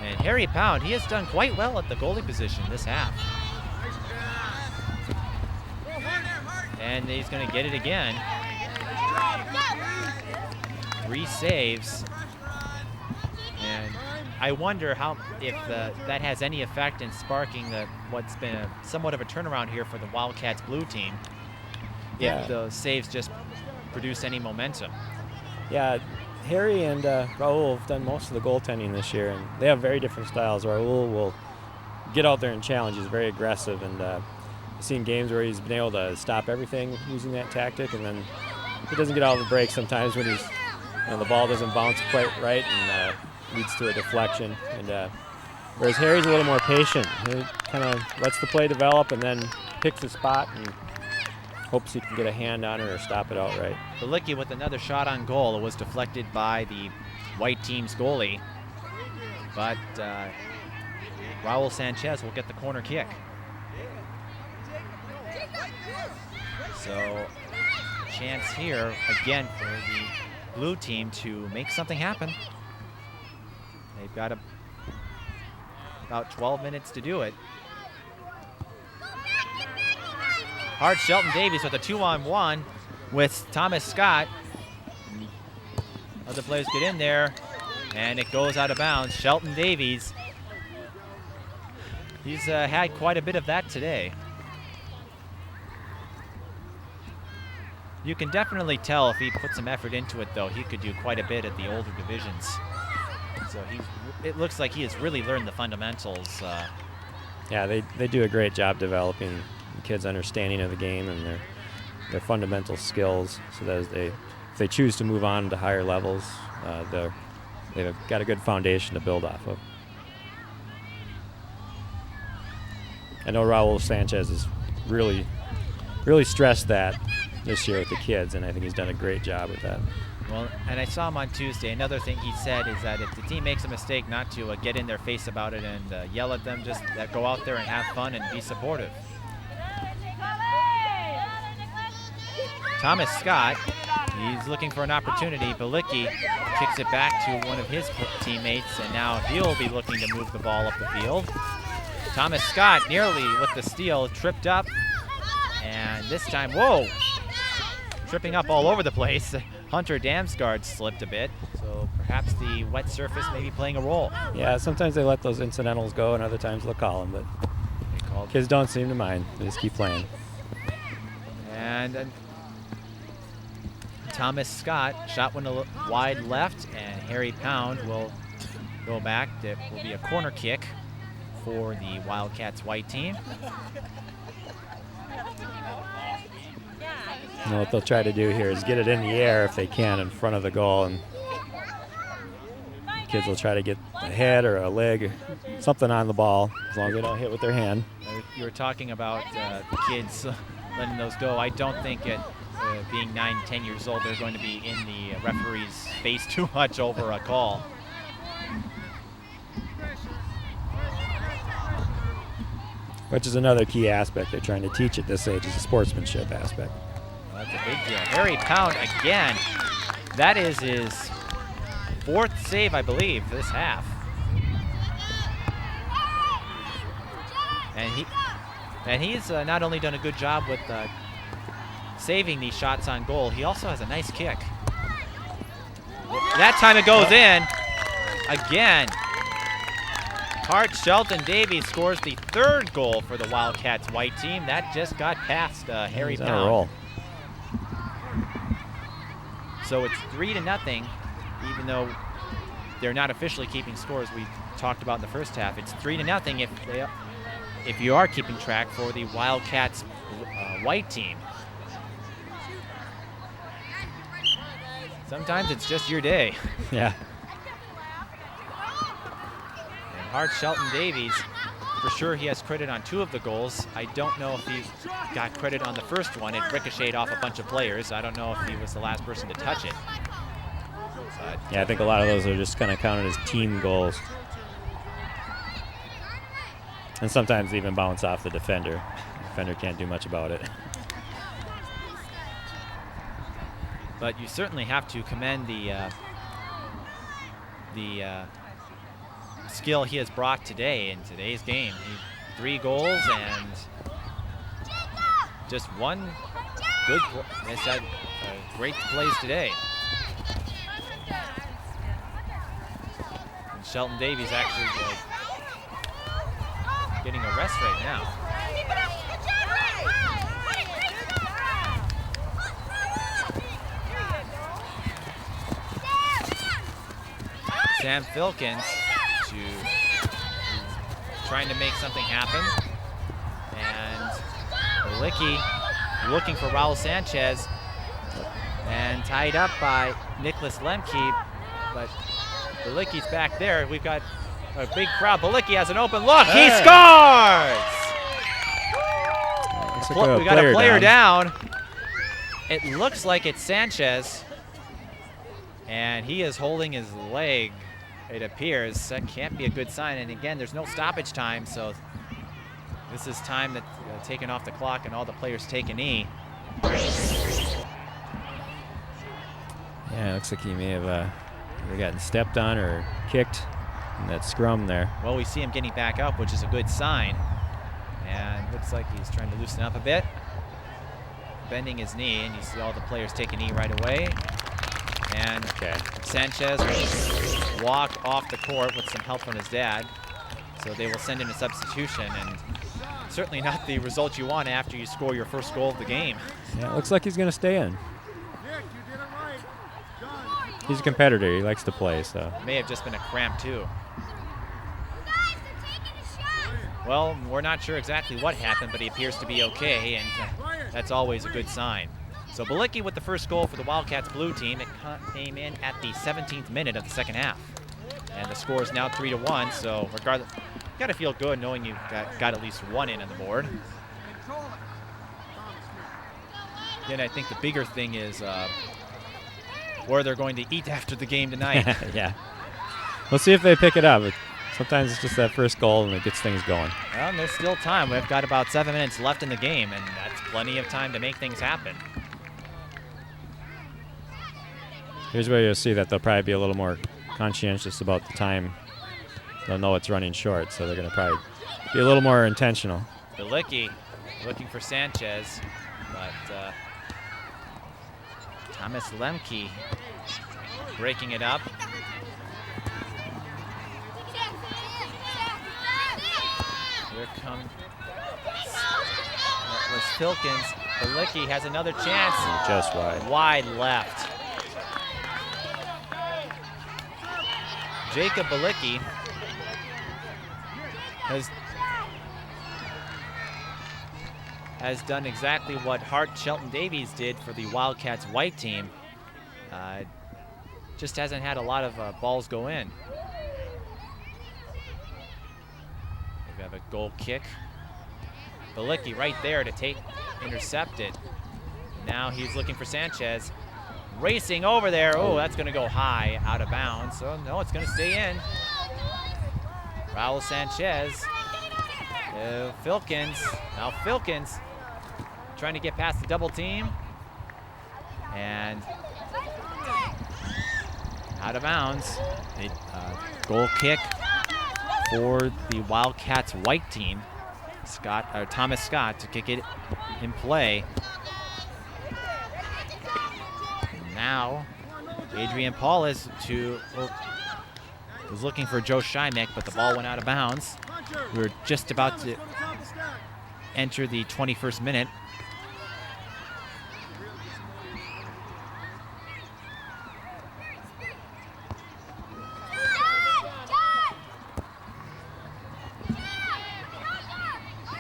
And Harry Pound, he has done quite well at the goalie position this half. And he's going to get it again. 3 saves. And I wonder if that has any effect in sparking what's been somewhat of a turnaround here for the Wildcats blue team. Yeah. If the saves just produce any momentum. Yeah, Harry and Raul have done most of the goaltending this year, and they have very different styles. Raul will get out there and challenge. He's very aggressive, and I've seen games where he's been able to stop everything using that tactic, and then he doesn't get out of the break sometimes when the ball doesn't bounce quite right and leads to a deflection. And whereas Harry's a little more patient. He kind of lets the play develop and then picks a spot and hopes he can get a hand on it or stop it outright. BILICKE with another shot on goal. It was deflected by the white team's goalie, but Raul Sanchez will get the corner kick. So chance here again for the blue team to make something happen. They've got about 12 minutes to do it. HART Shelton-Davies with a 2-on-1 with Thomas Scott. Other players get in there, and it goes out of bounds. Shelton-Davies, he's had quite a bit of that today. You can definitely tell if he put some effort into it, though, he could do quite a bit at the older divisions. So it looks like he has really learned the fundamentals. Yeah, they do a great job developing the kids' understanding of the game and their fundamental skills, so that if they choose to move on to higher levels, they've got a good foundation to build off of. I know Raul Sanchez has really stressed that this year with the kids, and I think he's done a great job with that. Well, and I saw him on Tuesday. Another thing he said is that if the team makes a mistake, not to get in their face about it and yell at them, just go out there and have fun and be supportive. Thomas Scott, he's looking for an opportunity. BILICKE kicks it back to one of his teammates, and now he'll be looking to move the ball up the field. Thomas Scott nearly with the steal, tripped up, and this time, whoa, tripping up all over the place. Hunter DAMSGARD slipped a bit. So perhaps the wet surface may be playing a role. Yeah, sometimes they let those incidentals go, and other times they'll call them, but kids don't seem to mind. They just keep playing. And Thomas Scott shot one wide left, and Harry Pound will go back. It will be a corner kick for the Wildcats white team. You know what they'll try to do here is get it in the air if they can in front of the goal, and kids will try to get a head or a leg or something on the ball as long as they don't hit with their hand. You were talking about the kids letting those go. I don't think at being 9, 10 years old they're going to be in the referee's face too much over a call. Which is another key aspect they're trying to teach at this age, is the sportsmanship aspect. Well, that's a big deal. Harry Pound again. That is his 4th save, I believe, this half. And he's not only done a good job with saving these shots on goal, he also has a nice kick. That time it goes in. Again, HART Shelton-Davies scores the 3rd goal for the Wildcats white team. That just got past Harry Pound. On a roll. So it's 3-0, even though they're not officially keeping scores we talked about in the first half. It's 3-0 if you are keeping track for the Wildcats white team. Sometimes it's just your day. Yeah. And HART Shelton-Davies, for sure he has credit on 2 of the goals. I don't know if he got credit on the first one. It ricocheted off a bunch of players. I don't know if he was the last person to touch it. But yeah, I think a lot of those are just kind of counted as team goals. And sometimes they even bounce off the defender. The defender can't do much about it. But you certainly have to commend the skill he has brought today in today's game. 3 goals and just one good, great plays today. And Shelton-Davies actually getting a rest right now. Sam Filkins trying to make something happen. And BILICKE looking for RAUL Sanchez. And tied up by NICKLAS LEMKE. But BILICKE's back there. We've got a big crowd. BILICKE has an open look. He scores! We got a player down. It looks like it's Sanchez. And he is holding his leg, it appears. That can't be a good sign. And again, there's no stoppage time, so this is time that's taken off the clock and all the players take a knee. Yeah, it looks like he may have either gotten stepped on or kicked in that scrum there. Well, we see him getting back up, which is a good sign. And looks like he's trying to loosen up a bit. Bending his knee, and you see all the players take a knee right away. And Sanchez will walk off the court with some help from his dad. So they will send in a substitution, and certainly not the result you want after you score your first goal of the game. Yeah, it looks like he's going to stay in. He's a competitor. He likes to play, so. May have just been a cramp, too. Well, we're not sure exactly what happened, but he appears to be okay, and that's always a good sign. So BILICKE with the first goal for the Wildcats blue team. It came in at the 17th minute of the second half. And the score is now 3-1, so regardless, you got to feel good knowing you got at least one in on the board. Then I think the bigger thing is where they're going to eat after the game tonight. Yeah. We'll see if they pick it up. Sometimes it's just that first goal and it gets things going. Well, there's still time. We've got about 7 minutes left in the game, and that's plenty of time to make things happen. Here's where you'll see that they'll probably be a little more conscientious about the time. They'll know it's running short, so they're going to probably be a little more intentional. BILICKE looking for Sanchez, but Thomas LEMKE breaking it up. Filkins. BILICKE has another chance. Just wide. Wide left. Jacob BILICKE has done exactly what HART SHELTON-DAVIES did for the Wildcats white team. Just hasn't had a lot of balls go in. We have a goal kick. BILICKE right there to intercept it. Now he's looking for Sanchez. Racing over there. Oh, that's going to go high, out of bounds. So no, it's going to stay in. Raul Sanchez. Filkins. Now Filkins trying to get past the double team. And out of bounds. Goal kick for the Wildcats white team. Thomas Scott to kick it in play. Now, Adrian Paulus was looking for Joe SHIMEK, but the ball went out of bounds. We were just about to enter the 21st minute.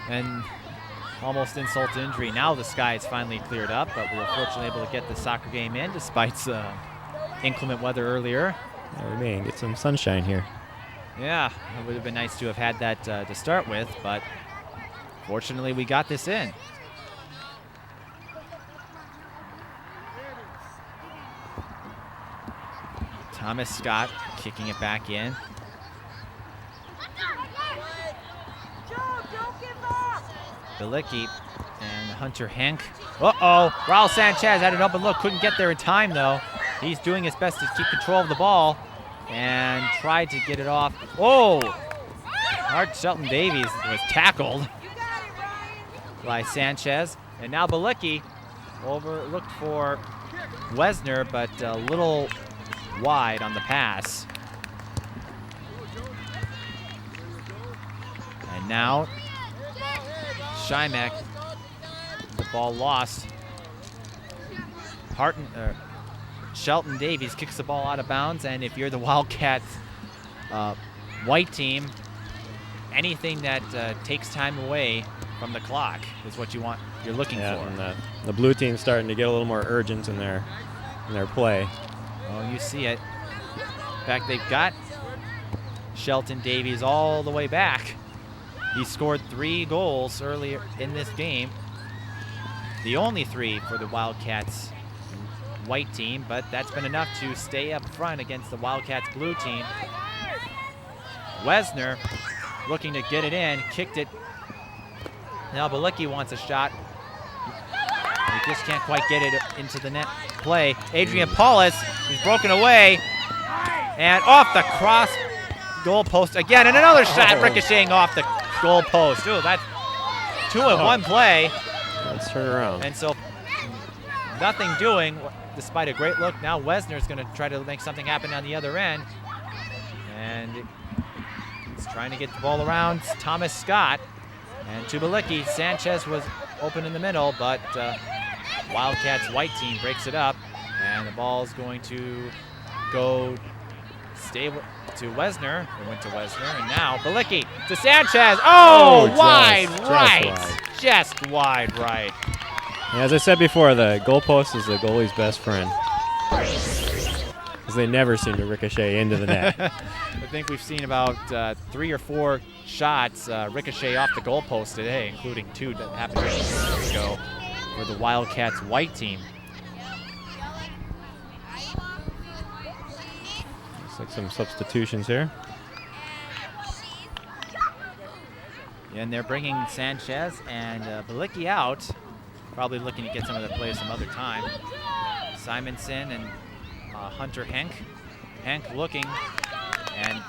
And almost insult to injury. Now the sky is finally cleared up, but we were fortunately able to get the soccer game in despite inclement weather earlier. Yeah, we may get some sunshine here. Yeah, it would have been nice to have had that to start with, but fortunately we got this in. Thomas Scott kicking it back in. BILICKE and Hunter HENK. Uh-oh, Raul Sanchez had an open look, couldn't get there in time though. He's doing his best to keep control of the ball and tried to get it off. Oh, HART SHELTON-DAVIES was tackled by Sanchez. And now BILICKE looked for WESNER, but a little wide on the pass. And now SHIMEK, the ball lost. SHELTON-DAVIES kicks the ball out of bounds, and if you're the Wildcats white team, anything that takes time away from the clock is what you're looking for. And the blue team's starting to get a little more urgent in their play. Oh, you see it. In fact, they've got SHELTON-DAVIES all the way back. He scored 3 goals earlier in this game. The only 3 for the Wildcats white team, but that's been enough to stay up front against the Wildcats blue team. WESNER looking to get it in, kicked it. Now BILICKE wants a shot. He just can't quite get it into the net play. Adrian Paulus is broken away and off the cross goal post again, and another shot ricocheting off the goal post. Ooh, that's 2 in 1 play. Let's turn around. And so nothing doing despite a great look. Now WESNER's going to try to make something happen on the other end. And he's trying to get the ball around Thomas Scott. And to BILICKE, Sanchez was open in the middle, but Wildcats white team breaks it up. And the ball's going to stay to WESNER. It went to WESNER, and now BILICKE to Sanchez. Oh, wide right. Just wide right. And as I said before, the goalpost is the goalie's best friend, because they never seem to ricochet into the net. I think we've seen about 3 or 4 shots ricochet off the goalpost today, including 2 that happened a few minutes ago for the Wildcats white team. Looks like some substitutions here. And they're bringing Sanchez and BILICKE out. Probably looking to get some of the players some other time. Simonson and Hunter HENK. HENK looking, and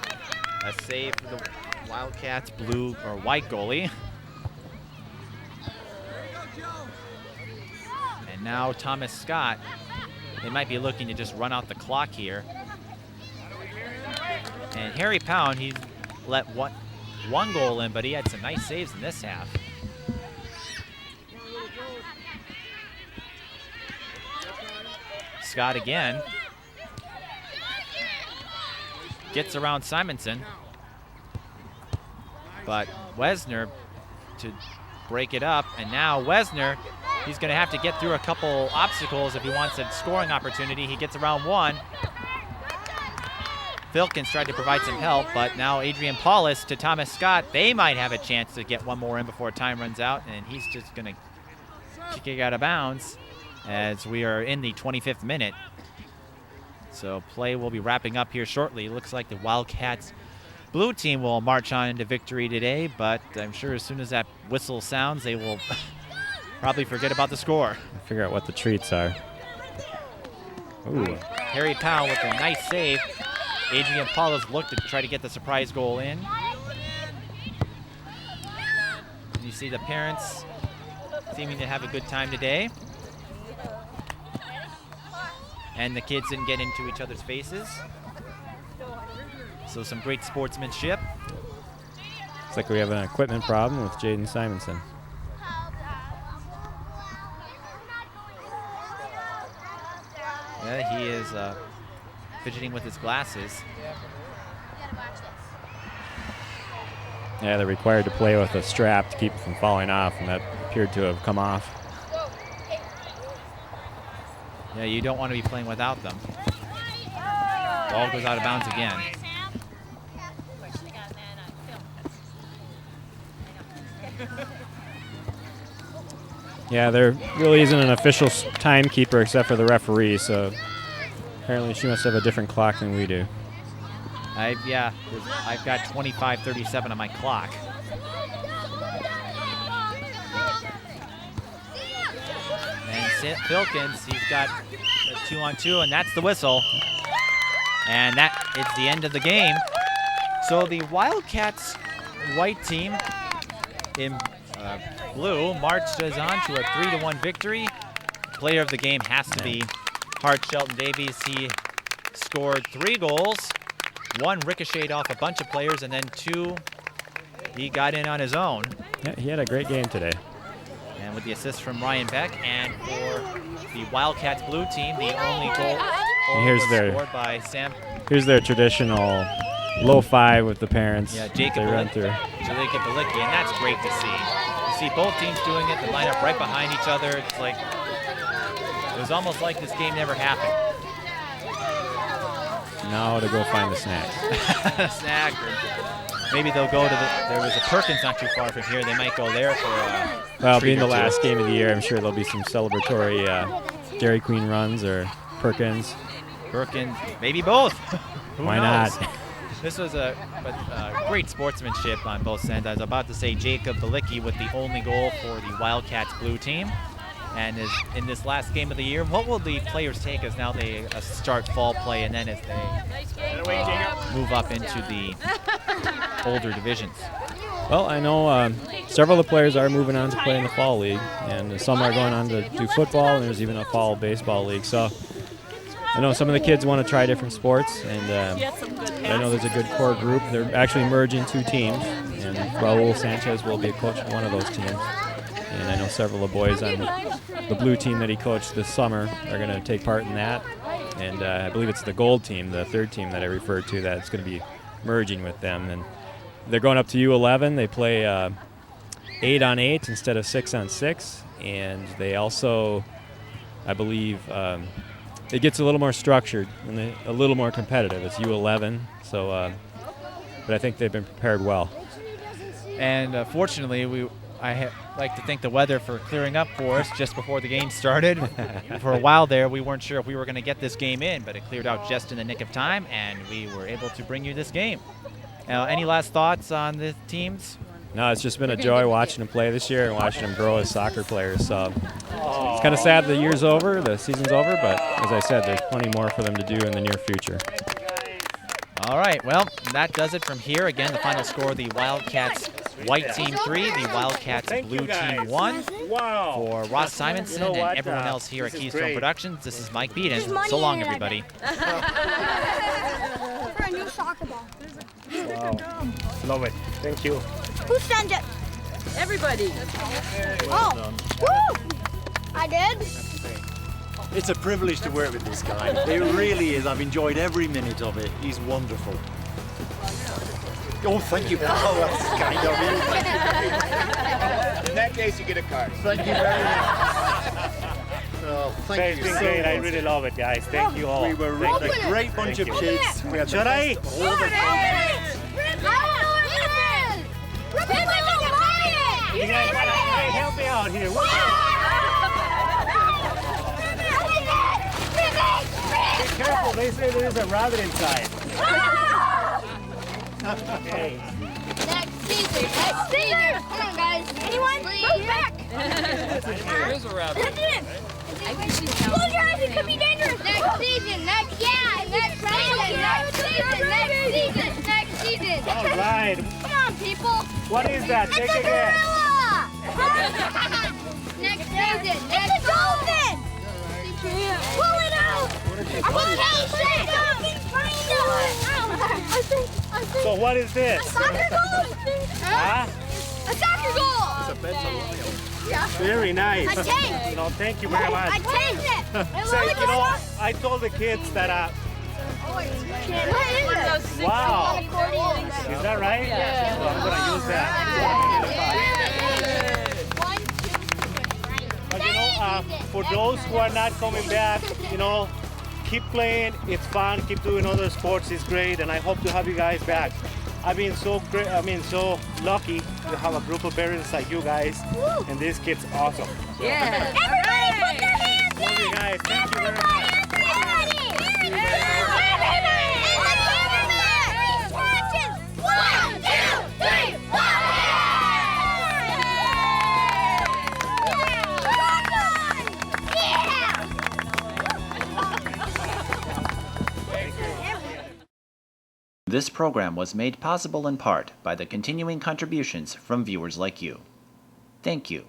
a save for the Wildcats blue or white goalie. And now Thomas Scott. They might be looking to just run out the clock here. And Harry Pound, he's let one goal in, but he had some nice saves in this half. Scott again. Gets around Simonson. But WESNER to break it up, and now WESNER, he's going to have to get through a couple obstacles if he wants a scoring opportunity. He gets around one. FILKINS tried to provide some help, but now Adrian Paulus to Thomas Scott. They might have a chance to get one more in before time runs out, and he's just going to kick it out of bounds as we are in the 25th minute. So play will be wrapping up here shortly. Looks like the Wildcats blue team will march on into victory today, but I'm sure as soon as that whistle sounds, they will probably forget about the score. Figure out what the treats are. Ooh. Harry Powell with a nice save. Adrian Paulus looked to try to get the surprise goal in. You see the parents seeming to have a good time today. And the kids didn't get into each other's faces. So some great sportsmanship. Looks like we have an equipment problem with JAYDON Simonson. Yeah, he is fidgeting with his glasses. Yeah, they're required to play with a strap to keep it from falling off, and that appeared to have come off. Yeah, you don't want to be playing without them. Ball goes out of bounds again. Yeah, there really isn't an official timekeeper except for the referee, so apparently she must have a different clock than we do. I've got 25:37 on my clock. And FILKINS, he's got a 2-on-2, and that's the whistle. And that is the end of the game. So the Wildcats white team in blue marches on to a 3-1 victory. Player of the game has to be HART SHELTON-DAVIES. He scored 3 goals. 1 ricocheted off a bunch of players, and then 2 he got in on his own. Yeah, he had a great game today. And with the assist from Ryan Beck, and for the Wildcats blue team, the only goal was scored by Sam. Here's their traditional low 5 with the parents. Yeah, Jacob BILICKE, and that's great to see. You see both teams doing it. They line up right behind each other. It's like it was almost like this game never happened. Now to go find the snack. Snack, or maybe they'll go to there was a Perkins not too far from here. They might go there for well, being the last game of the year, I'm sure there'll be some celebratory Dairy Queen runs or Perkins. Maybe both. Why not? This was a great sportsmanship on both ends. I was about to say Jacob BILICKE with the only goal for the Wildcats blue team. And in this last game of the year, what will the players take as now they start fall play, and then as they move up into the older divisions? Well, I know several of the players are moving on to play in the fall league, and some are going on to do football, and there's even a fall baseball league. So I know some of the kids want to try different sports, and I know there's a good core group. They're actually merging 2 teams, and RAUL Sanchez will be a coach of one of those teams. And I know several of the boys on the blue team that he coached this summer are going to take part in that. And I believe it's the gold team, the 3rd team that I referred to, that's going to be merging with them. And they're going up to U11. They play 8-on-8 instead of 6-on-6. And they also, I believe, it gets a little more structured and a little more competitive. It's U11. So, but I think they've been prepared well. And fortunately, I like to thank the weather for clearing up for us just before the game started. For a while there, we weren't sure if we were going to get this game in, but it cleared out just in the nick of time, and we were able to bring you this game. Any last thoughts on the teams? No, it's just been a joy watching them play this year and watching them grow as soccer players. So it's kind of sad the year's over, the season's over, but as I said, there's plenty more for them to do in the near future. All right, well, that does it from here. Again, the final score, the Wildcats white team 3, the Wildcats blue team 1. For Ross Simonson and everyone else here at Keystone Productions, this is Mike Peden. So long, everybody. For a new soccer ball. Wow. Love it. Thank you. Who sent it? Everybody. Oh. Woo! I did? It's a privilege to work with this guy. It really is. I've enjoyed every minute of it. He's wonderful. Oh, thank you. Oh, that's kind of you. In that case, you get a card. Thank you very much. Oh, thank you It's been so great. I much. really love it, guys. Thank you all. We were a great bunch of Thank you. kids. We had the Should I? best of all the You guys gotta help me out here. Be careful, they say there is a rabbit inside. Okay. Next season. Come on, guys. Anyone? Move back. There is a rabbit. I think she's down. Close your eyes, it could be dangerous. Next season. Next season. Next season. All right. Come on, people. What is that? Take it again. Next season. It's a dolphin. Pull it out. So what is this? A soccer goal. Huh? A soccer goal. Very nice. A tank. You know, thank you very much. A tank. Say, you know, I told the kids that What is it? wow. Is that right? Yeah. Well, I'm gonna use that. But you know, for those who are not coming back, you know, keep playing. It's fun. Keep doing other sports. It's great, and I hope to have you guys back. I've been so great. So lucky to have a group of parents like you guys, and this kid's awesome. Yeah. Everybody put their hands in. Love you guys. Thank you very much. This program was made possible in part by the continuing contributions from viewers like you. Thank you.